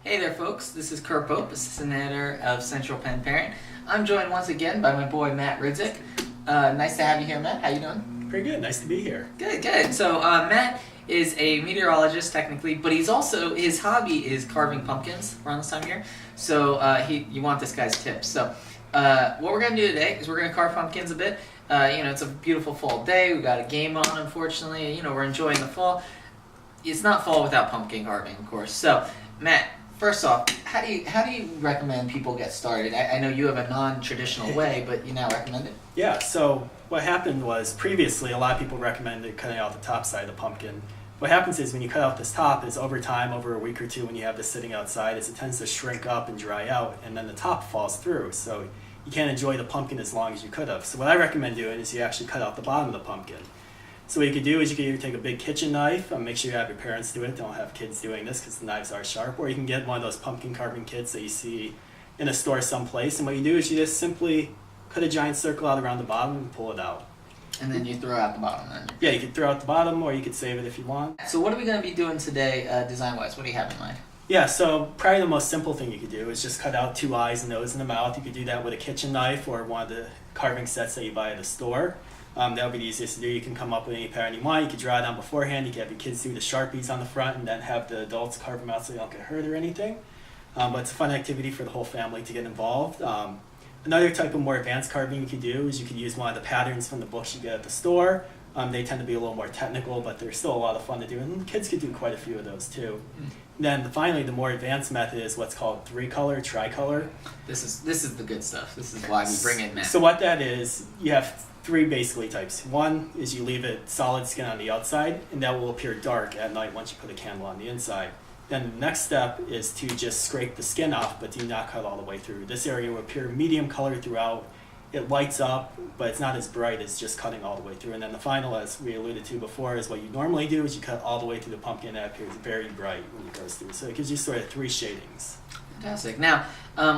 Hey there folks, this is Kurt Bopp, Assistant Editor of Central Penn Parent. I'm joined once again by my boy Matt Rydzik. Nice to have you here, Matt. How you doing? Pretty good, nice to be here. Good. So Matt is a meteorologist technically, but he's also, his hobby is carving pumpkins around this time of year. So you want this guy's tips. So what we're going to do today is we're going to carve pumpkins a bit. It's a beautiful fall day. We got a game on, unfortunately. We're enjoying the fall. It's not fall without pumpkin carving, of course. So Matt, first off, how do you recommend people get started? I know you have a non-traditional way, but you now recommend it. Yeah, so what happened was previously a lot of people recommended cutting out the top side of the pumpkin. What happens is when you cut out this top is over time, over a week or two when you have this sitting outside, is it tends to shrink up and dry out and then the top falls through. So you can't enjoy the pumpkin as long as you could have. So what I recommend doing is you actually cut out the bottom of the pumpkin. So what you could do is you could either take a big kitchen knife, make sure you have your parents do it, don't have kids doing this because the knives are sharp, or you can get one of those pumpkin carving kits that you see in a store someplace, and what you do is you just simply cut a giant circle out around the bottom and pull it out. And then you throw out the bottom then? Yeah, you could throw out the bottom or you could save it if you want. So what are we going to be doing today design-wise? What do you have in mind? Yeah, so probably the most simple thing you could do is just cut out 2 eyes, a nose, and a mouth. You could do that with a kitchen knife or one of the carving sets that you buy at the store. That would be the easiest to do. You can come up with any pattern you want. You can draw it on beforehand. You can have your kids do the Sharpies on the front and then have the adults carve them out so they don't get hurt or anything. But it's a fun activity for the whole family to get involved. Another type of more advanced carving you could do is you could use one of the patterns from the books you get at the store. They tend to be a little more technical, but they're still a lot of fun to do. And kids could do quite a few of those too. Then finally, the more advanced method is what's called 3-color, tricolor. This is the good stuff. This is why we bring in Matt. So what that is, you have 3 basically types. One is you leave it solid skin on the outside, and that will appear dark at night once you put a candle on the inside. Then the next step is to just scrape the skin off, but do not cut all the way through. This area will appear medium color throughout. It lights up, but it's not as bright as just cutting all the way through. And then the final, as we alluded to before, is what you normally do is you cut all the way through the pumpkin, and it appears very bright when it goes through. So it gives you sort of 3 shadings. Fantastic. Now,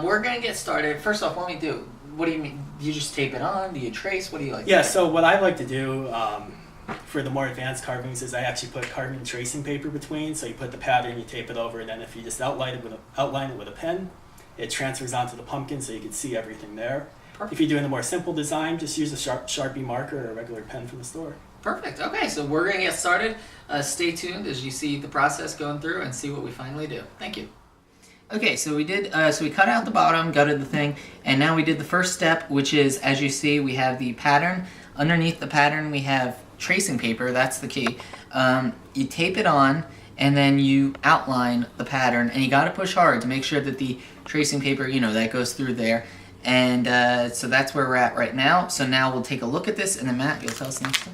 we're going to get started. First off, what do we do? What do you mean? Do you just tape it on? Do you trace? What do you like? Yeah, so what I like to do for the more advanced carvings is I actually put carving tracing paper between. So you put the pattern, you tape it over, and then if you just outline it with a pen, it transfers onto the pumpkin so you can see everything there. Perfect. If you're doing a more simple design, just use a Sharpie marker or a regular pen from the store. Perfect. Okay, so we're going to get started. Stay tuned as you see the process going through and see what we finally do. Thank you. Okay, so we did. So we cut out the bottom, gutted the thing, and now we did the first step, which is, as you see, we have the pattern. Underneath the pattern, we have tracing paper. That's the key. You tape it on, and then you outline the pattern, and you got to push hard to make sure that the tracing paper, that goes through there. And so that's where we're at right now. So now we'll take a look at this, and then Matt, you'll tell us the next step.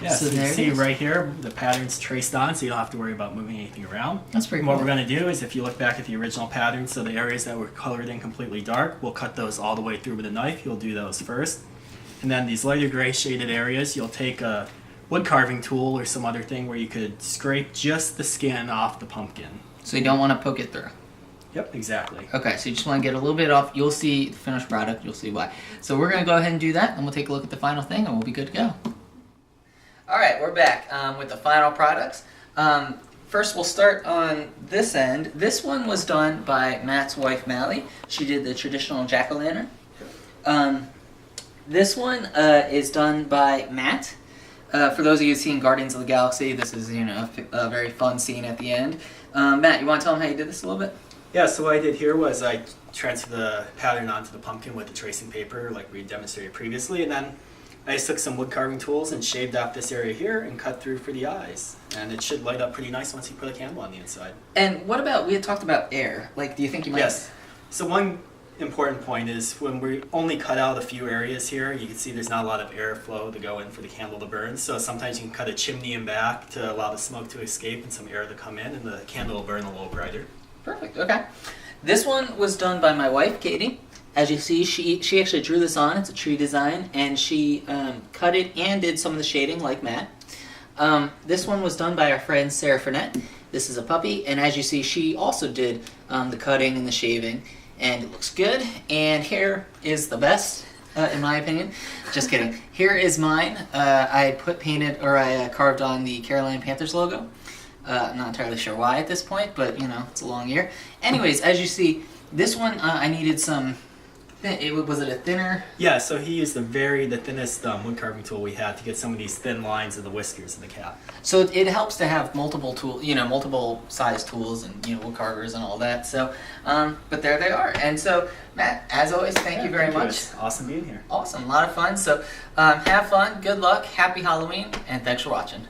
Yeah, so you see right here, the pattern's traced on, so you don't have to worry about moving anything around. That's pretty cool. cool. What we're going to do is, if you look back at the original pattern, so the areas that were colored in completely dark, we'll cut those all the way through with a knife. You'll do those first. And then these lighter gray shaded areas, you'll take a wood carving tool or some other thing where you could scrape just the skin off the pumpkin. So you don't want to poke it through. Yep, exactly. Okay, so you just want to get a little bit off. You'll see the finished product. You'll see why. So we're going to go ahead and do that, and we'll take a look at the final thing, and we'll be good to go. All right, we're back with the final products. First, we'll start on this end. This one was done by Matt's wife, Mally. She did the traditional jack-o'-lantern. This one is done by Matt. For those of you who've seen Guardians of the Galaxy, this is a very fun scene at the end. Matt, you want to tell them how you did this a little bit? Yeah, so what I did here was I transferred the pattern onto the pumpkin with the tracing paper like we demonstrated previously, and then I just took some wood carving tools and shaved off this area here and cut through for the eyes. And it should light up pretty nice once you put a candle on the inside. And what about, we had talked about air. Like, do you think you might... Yes. So one important point is when we only cut out a few areas here, you can see there's not a lot of airflow to go in for the candle to burn. So sometimes you can cut a chimney in back to allow the smoke to escape and some air to come in, and the candle will burn a little brighter. Perfect, okay. This one was done by my wife, Katie. As you see, she actually drew this on. It's a tree design, and she cut it and did some of the shading like Matt. This one was done by our friend Sarah Frenette. This is a puppy, and as you see, she also did the cutting and the shaving, and it looks good. And here is the best, in my opinion. Just kidding. Here is mine. I carved on the Carolina Panthers logo. I'm not entirely sure why at this point, but you know, it's a long year. Anyways, as you see, this one I needed some. Was it a thinner? Yeah, so he used the thinnest wood carving tool we had to get some of these thin lines of the whiskers of the cat. So it helps to have multiple multiple size tools and wood carvers and all that. So, but there they are. And so, Matt, as always, thank you very much. It's awesome being here. Awesome, a lot of fun. So, have fun, good luck, happy Halloween, and thanks for watching.